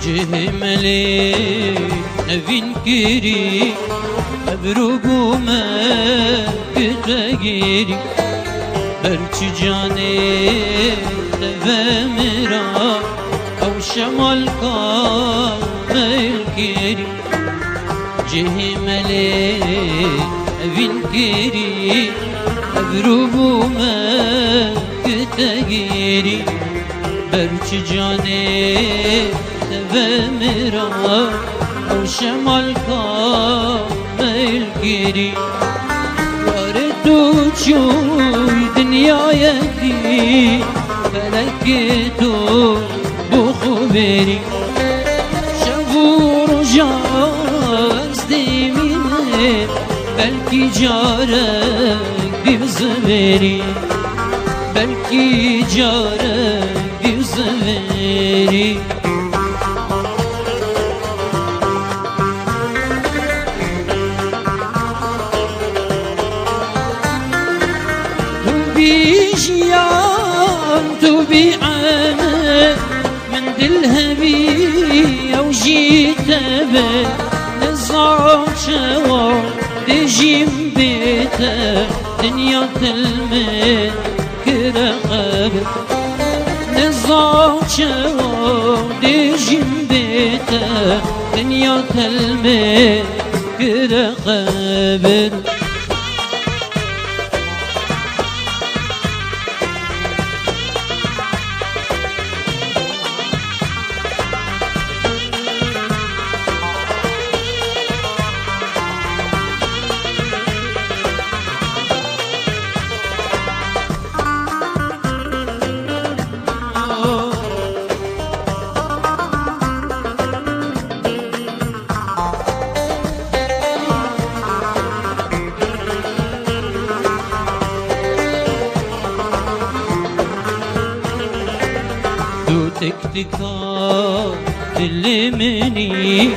جهملي نفين كيري أبرقو ما كتاقيري برچ جاني نفامرا أو شمال كامل كيري جهملي نفين كيري أبرقو ما كتاقيري برچ جاني نفامرا أو شمال كامل كيري واردو تشوي دنيايتي فلكتو بخبري شافور جاز ديميني بلكي جارك دي بزمري بلكي جارك دي بزمري تو بعانى من دلهبي أو جيتبه نزعج شوار دجيم بيته دنيا تلمن كرقب نزعج شوار دجيم بيته دنيا تلمن كرقب تكتكا تلمني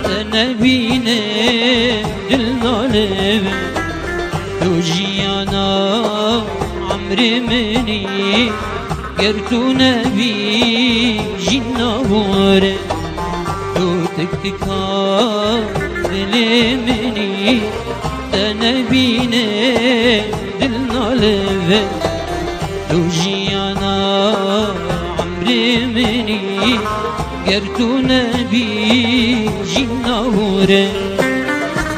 أنا بينا دلنا لبن توجيانا عمري مني قرتو نبي جينا بوري تو تكتكا تلمني أنا بينا دلنا لبن توجيانا مني قرتو نبي جناوري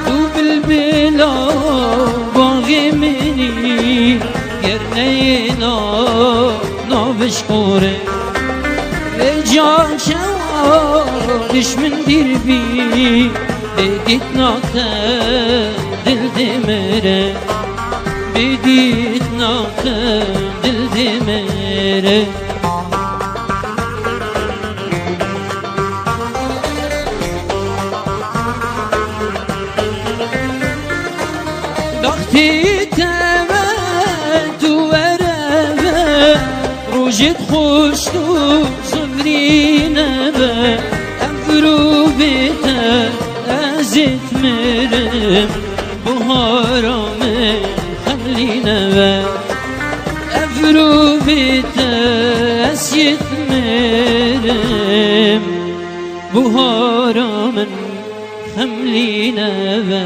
تو بالبلا باغي مني قرنينا نابشكوري رجال شوارش من دربي بديت ناقم دل دمره بديت ناقم دل دمره وقتی تمت ورمه روجت خوش تو صبری نبه افرو بیته ازت مرم بهارم خملی نبه افرو بیته ازت مرم بهارم خملی نبه